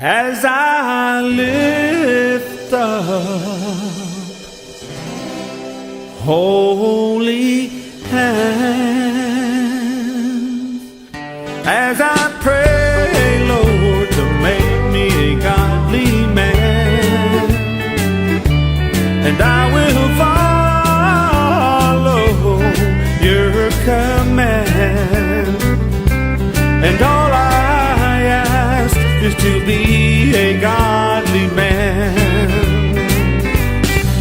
as I lift up holy hands, as I pray, Lord, to make me a godly man, and I will follow your command, and all I ask is to be a godly man,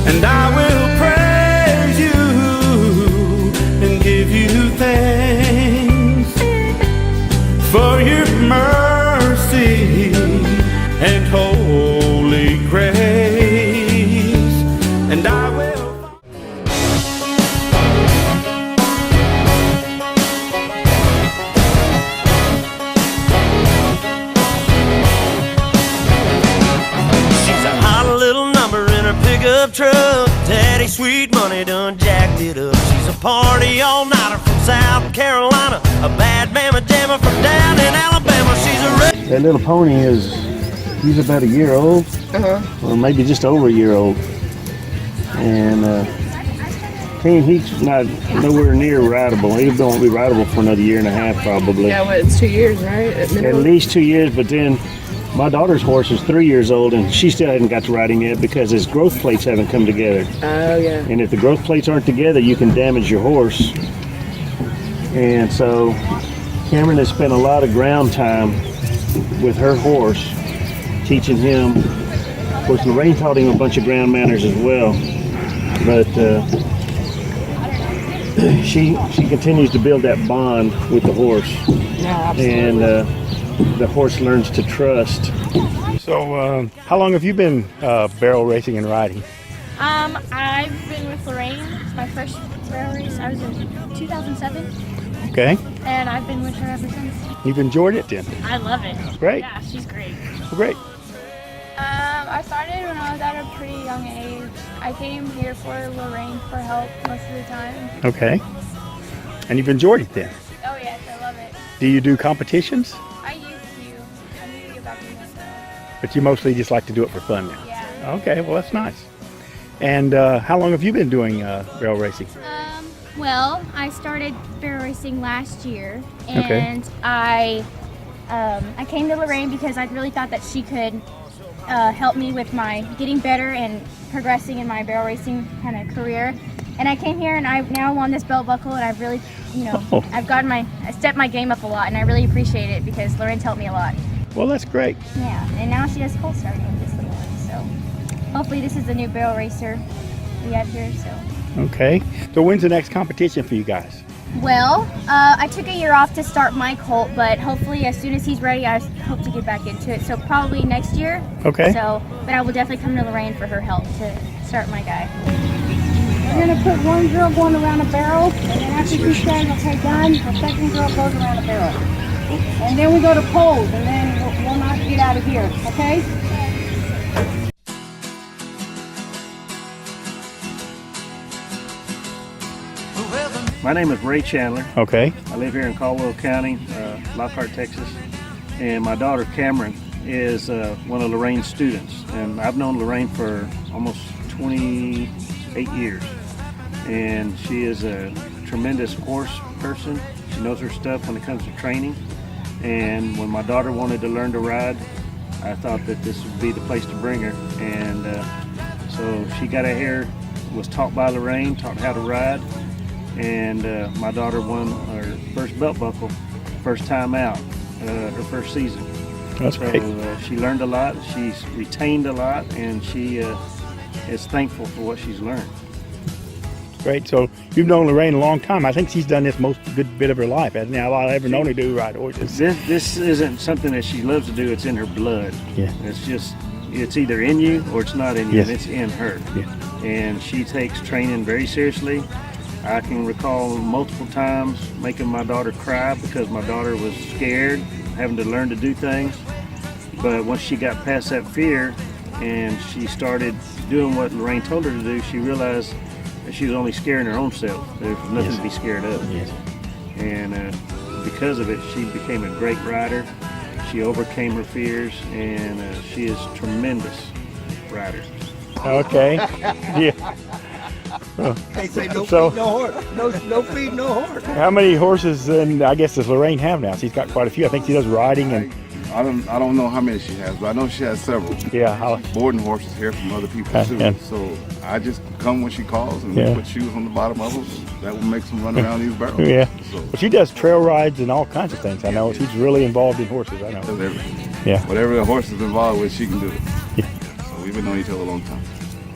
and I will praise you and give you thanks for your mercy and holy grace, and I will. Pickup truck, Daddy Sweet Money done jacked it up. She's a party all-nighter from South Carolina, a bad mama jammer from down in Alabama. She's a That little pony he's about a year old, or maybe just over a year old, and he's not nowhere near rideable. He won't be rideable for another year and a half probably. Yeah, well, it's 2 years, right? At least 2 years, but then my daughter's horse is 3 years old, and she still hasn't got to ride him yet because his growth plates haven't come together. Oh, yeah. And if the growth plates aren't together, you can damage your horse. And so Cameron has spent a lot of ground time with her horse, teaching him. Of course, Lorraine taught him a bunch of ground manners as well. But she continues to build that bond with the horse. Yeah, absolutely. And the horse learns to trust. So, how long have you been barrel racing and riding? I've been with Lorraine. It's my first barrel race. I was in 2007. Okay. And I've been with her ever since. You've enjoyed it then? I love it. Great. Yeah, she's great. Well, great. I started when I was at a pretty young age. I came here for Lorraine for help most of the time. Okay. And you've enjoyed it then? Oh yes, I love it. Do you do competitions? I used to. I need to get back into it though. But you mostly just like to do it for fun now? Yeah. Okay, well that's nice. And how long have you been doing barrel racing? Well, I started barrel racing last year, Okay. and I came to Lorraine because I really thought that she could help me with my getting better and progressing in my barrel racing kind of career. And I came here, and I've now won this belt buckle, and I've really, I stepped my game up a lot, and I really appreciate it because Lorraine's helped me a lot. Well, that's great. Yeah, and now she does colt starting with this little one, so hopefully this is the new barrel racer we have here. So. Okay. So when's the next competition for you guys? Well, I took a year off to start my colt, but hopefully as soon as he's ready, I hope to get back into it. So probably next year. Okay. So, but I will definitely come to Lorraine for her help to start my guy. We're going to put one girl going around a barrel, and then after she's done, okay, done, the second girl goes around a barrel. And then we go to poles, and then we'll not get out of here, okay? My name is Ray Chandler. Okay. I live here in Caldwell County, Lockhart, Texas. And my daughter Cameron is one of Lorraine's students. And I've known Lorraine for almost 28 years. And she is a tremendous horse person. She knows her stuff when it comes to training. And when my daughter wanted to learn to ride, I thought that this would be the place to bring her. And so she got out here, was taught by Lorraine, taught how to ride. And my daughter won her first belt buckle, first time out, her first season. That's great. So she learned a lot, she's retained a lot, and she is thankful for what she's learned. Great. So you've known Lorraine a long time. I think she's done this most good bit of her life, hasn't she? All I ever known her do ride horses. This isn't something that she loves to do, it's in her blood. Yeah. It's just, it's either in you or it's not in you, Yes. and it's in her. Yeah. And she takes training very seriously. I can recall multiple times making my daughter cry because my daughter was scared, having to learn to do things. But once she got past that fear and she started doing what Lorraine told her to do, she realized that she was only scaring her own self. There's nothing Yes. to be scared of. Yes. And because of it, she became a great rider. She overcame her fears, and she is a tremendous rider. Okay. Yeah. They say no So- feed, no horse. No feed, no horse. How many horses, and I guess, does Lorraine have now? She's got quite a few. I think she does riding and, I don't know how many she has, but I know she has several. yeah. Boarding horses here from other people too. Yeah. So I just come when she calls and Yeah. we put shoes on the bottom of them. That will make them run around these barrels. Yeah. So Well, she does trail rides and all kinds of things. I know she's really involved in horses. I know. does everything. Yeah. Whatever the horse is involved with, she can do it. Yeah. So we've been knowing each other a long time.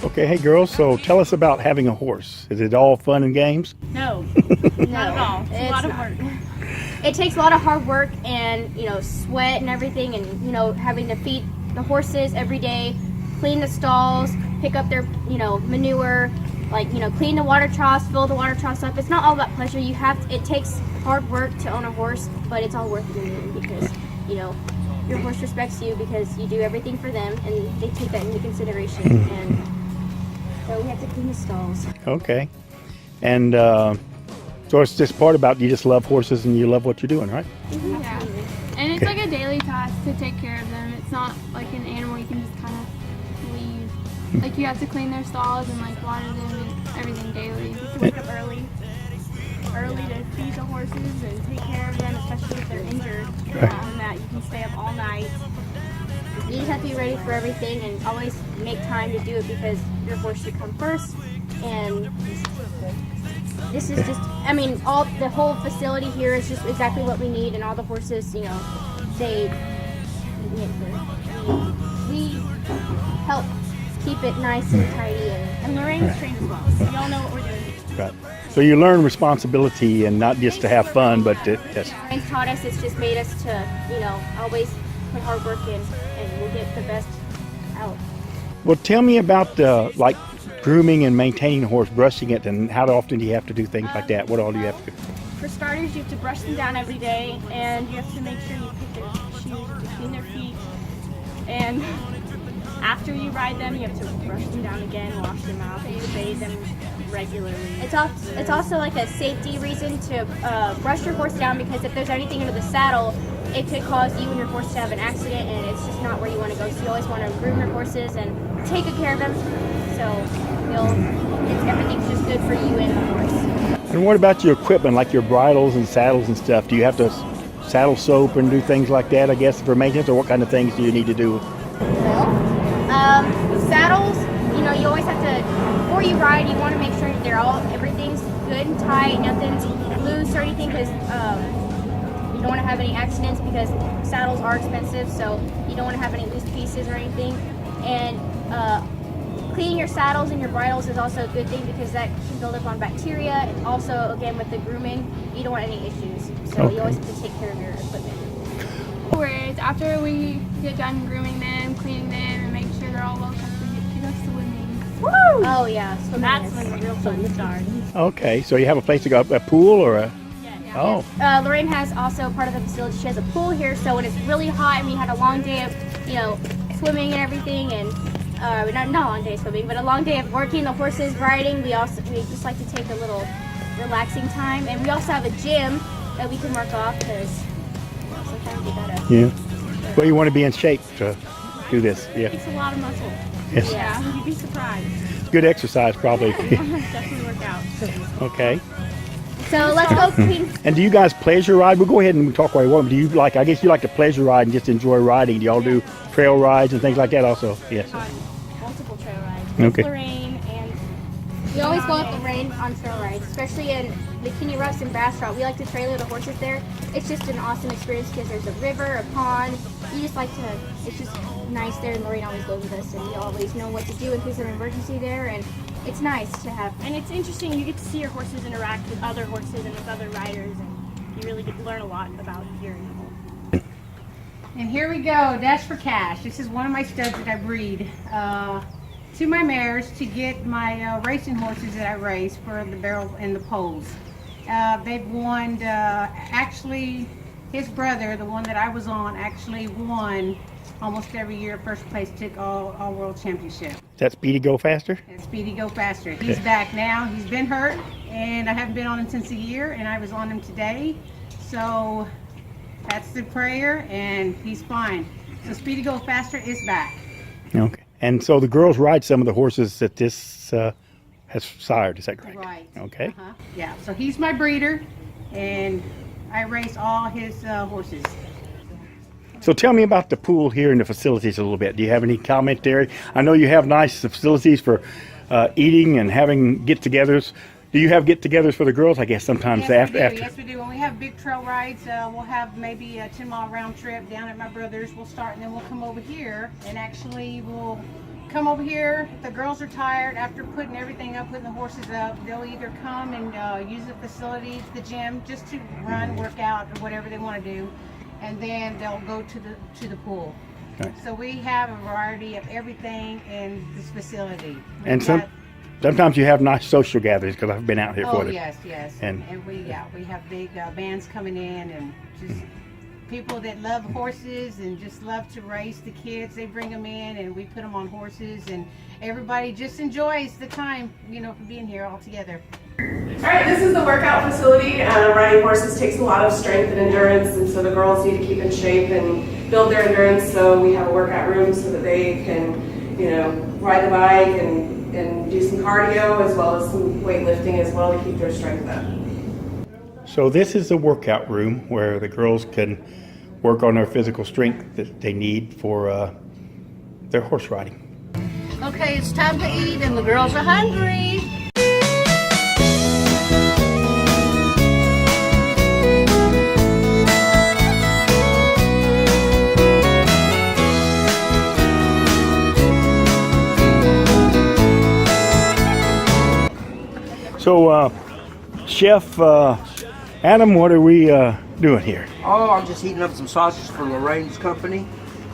Okay, hey girls, so tell us about having a horse. Is it all fun and games? No, Not at all. It's a lot of work. It takes a lot of hard work and, sweat and everything, and, having to feed the horses every day, clean the stalls, pick up their, manure, clean the water troughs, fill the water troughs up. It's not all about pleasure. It takes hard work to own a horse, but it's all worth it in the end because, your horse respects you because you do everything for them, and they take that into consideration. And so we have to clean the stalls. Okay. And so it's just part about you just love horses and you love what you're doing, right? Yeah. And it's like a daily task to take care of them. It's not like an animal you can just kind of leave. Like you have to clean their stalls and like water them and everything daily. To wake up early to feed the horses and take care of them, especially if they're injured, and that you can stay up all night. You just have to be ready for everything and always make time to do it because your horse should come first. And this is just, the whole facility here is just exactly what we need, and all the horses, we help keep it nice and tidy. And Lorraine is trained as well, so y'all know what we're doing. Right. So you learn responsibility and not just to have fun, but to just... Lorraine's taught us, it's just made us to, always put hard work in, and we'll get the best out. Well, tell me about grooming and maintaining a horse, brushing it, and how often do you have to do things like that? What all do you have to do? For starters, you have to brush them down every day, and you have to make sure you put their shoes between their feet. And after you ride them, you have to brush them down again, wash them out, and bathe them regularly. It's also like a safety reason to brush your horse down, because if there's anything under the saddle, it could cause you and your horse to have an accident, and it's just not where you want to go. So you always want to groom your horses and take good care of them. So everything's just good for you and the horse. And what about your equipment, like your bridles and saddles and stuff? Do you have to saddle soap and do things like that, I guess, for maintenance, or what kind of things do you need to do? Saddles, you always have to, before you ride, you want to make sure that everything's good and tight, nothing's loose or anything, because you don't want to have any accidents, because saddles are expensive, so you don't want to have any loose pieces or anything. And cleaning your saddles and your bridles is also a good thing, because that can build up on bacteria. And also, again, with the grooming, you don't want any issues. So you always have to take care of your equipment. Whereas after we get done grooming them, cleaning them, and making sure they're all well kept, we get to go swimming. Woo! Oh yeah, so that's when the real fun starts. Okay, so you have a place to go, a pool or a... Oh. Lorraine has also part of the facility. She has a pool here, so when it's really hot and we had a long day of, swimming and everything, and not a long day of swimming, but a long day of working the horses, riding, we just like to take a little relaxing time. And we also have a gym that we can work off, because sometimes we gotta. Yeah. Well, you want to be in shape to do this. Yeah. It takes a lot of muscle. Yes. Yeah, you'd be surprised. Good exercise, probably. Definitely work out. Okay. So let's go clean. And do you guys pleasure ride? We'll go ahead and talk while you want. But do you I guess you like to pleasure ride and just enjoy riding. Do y'all do trail rides and things like that also? Yes. Multiple trail rides. Okay. Lorraine, and we always go with Lorraine on trail rides, especially in Bikini Ruts and Bastrop. We like to trailer the horses there. It's just an awesome experience, because there's a river, a pond. It's just nice there, and Lorraine always goes with us, and we always know what to do in case of an emergency there, and it's nice to have. And it's interesting, you get to see your horses interact with other horses and with other riders, and you really get to learn a lot about your animal. And here we go, Dash for Cash. This is one of my studs that I breed to my mares to get my racing horses that I race for the barrel and the poles. They've won, actually, his brother, the one that I was on, actually won almost every year. First place, took all world championship. Is that Speedy Go Faster? And Speedy Go Faster. He's back now. He's been hurt, and I haven't been on him since a year, and I was on him today. So That's the prayer, and he's fine. So Speedy Go Faster is back. Okay. And so the girls ride some of the horses that this has sired, is that correct? Right. Okay. Yeah, so he's my breeder, and I race all his horses. So tell me about the pool here and the facilities a little bit. Do you have any commentary? I know you have nice facilities for eating and having get-togethers. Do you have get-togethers for the girls? I guess sometimes after. Yes, we do. When we have big trail rides, we'll have maybe a 10-mile round trip down at my brother's. We'll start, and then we'll come over here, and actually we'll come over here. If the girls are tired after putting everything up, putting the horses up, they'll either come and use the facilities, the gym, just to run, work out, or whatever they want to do, and then they'll go to the pool. Right. So we have a variety of everything in this facility. And sometimes you have nice social gatherings, because I've been out here for it. Oh, yes. And we have big bands coming in, and just people that love horses and just love to race the kids. They bring them in, and we put them on horses, and everybody just enjoys the time, for being here all together. All right, this is the workout facility. Riding horses takes a lot of strength and endurance, and so the girls need to keep in shape and build their endurance. So we have a workout room so that they can, ride the bike and do some cardio as well as some weightlifting as well to keep their strength up. So this is the workout room where the girls can work on their physical strength that they need for their horse riding. Okay, it's time to eat, and the girls are hungry. So, Chef Adam, what are we doing here? Oh, I'm just heating up some sausages for Lorraine's company.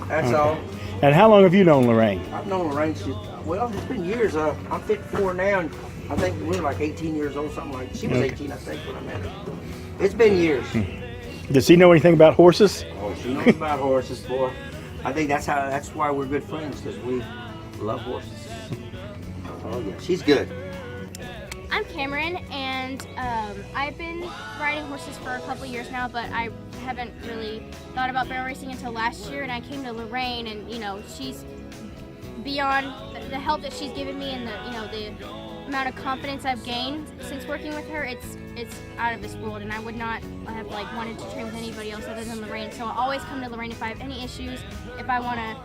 That's all. And how long have you known Lorraine? I've known Lorraine since, it's been years. I'm 54 now, and I think we were like 18 years old, something like that. She was 18, I think, when I met her. It's been years. Does she know anything about horses? Oh, she knows about horses, boy. I think that's why we're good friends, because we love horses. Oh, yeah, she's good. I'm Cameron, and I've been riding horses for a couple years now, but I haven't really thought about barrel racing until last year, and I came to Lorraine, and she's beyond the help that she's given me, and the amount of confidence I've gained since working with her. It's out of this world, and I would not have wanted to train with anybody else other than Lorraine. So I always come to Lorraine if I have any issues, if I want to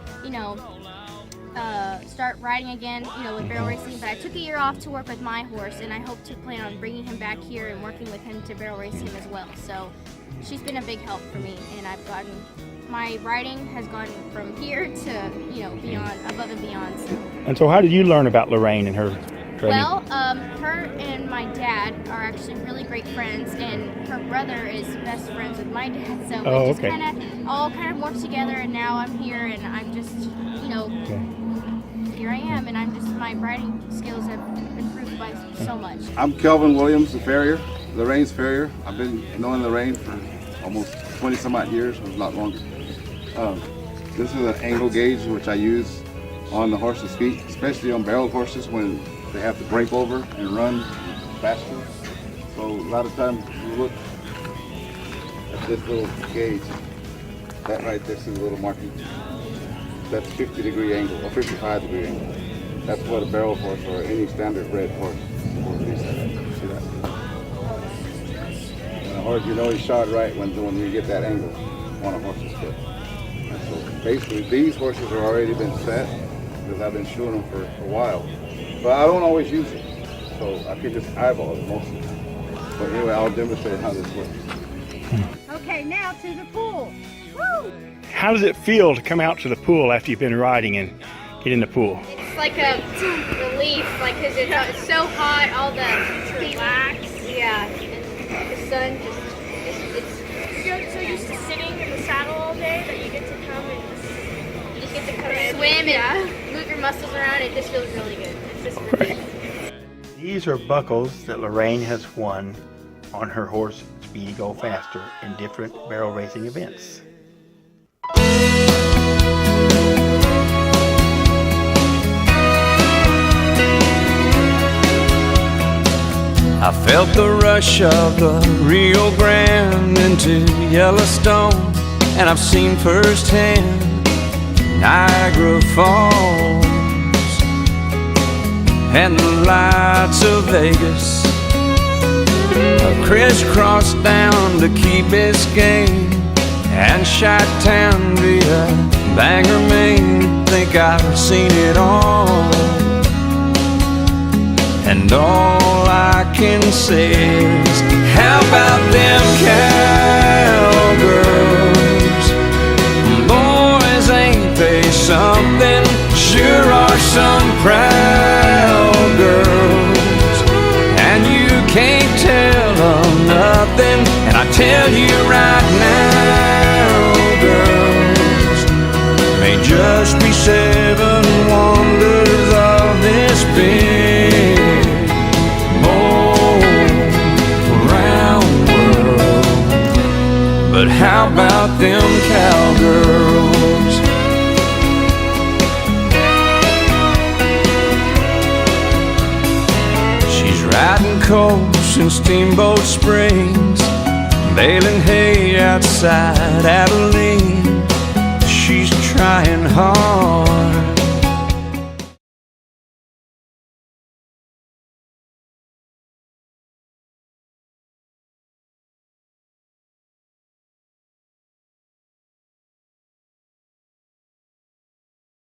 start riding again, with barrel racing. But I took a year off to work with my horse, and I hope to plan on bringing him back here and working with him to barrel race him as well. So she's been a big help for me, and my riding has gone from here to, beyond, above and beyond. So. And so how did you learn about Lorraine and her training? Well, her and my dad are actually really great friends, and her brother is best friends with my dad. So we just all morphed together, and now I'm here, and I'm just, here I am, and my riding skills have improved by so much. I'm Kelvin Williams, the farrier, Lorraine's farrier. I've been knowing Lorraine for almost 20 some odd years, if not longer. This is an angle gauge which I use on the horse's feet, especially on barrel horses when they have to break over and run faster. So a lot of times you look at this little gauge, that right there, see the little marking? That's 50-degree angle or 55-degree angle. That's what a barrel horse or any standard bred horse will be set at. See that? And a horse, he's shod right when you get that angle on a horse's foot. And so basically, these horses have already been set because I've been shoeing them for a while. But I don't always use it, so I can just eyeball it mostly. But anyway, I'll demonstrate how this works. Okay, now to the pool. Woo! How does it feel to come out to the pool after you've been riding and get in the pool? It's like a relief, because it's so hot, all the Relax. Yeah, and the sun You're so used to sitting in the saddle all day that you get to come and you just get to come and swim and move your muscles around. It just feels really good. It's just really good. These are buckles that Lorraine has won on her horse Speedy Go Faster in different barrel racing events. I felt the rush of the Rio Grande into Yellowstone. and I've seen firsthand Niagara Falls and the lights of Vegas. I've crisscrossed down to Key Biscayne and Chi-Town via Bangor, Maine. Think I've seen it all, and all I can say is, how about them cowgirls? Boys, ain't they something? Sure are some proud girls, and you can't tell them nothing. And I tell you right now, girls, may just be 7 wonders of this big round world. But how about them cowgirls? She's riding coals in Steamboat Springs, baling hay outside Abilene. She's trying hard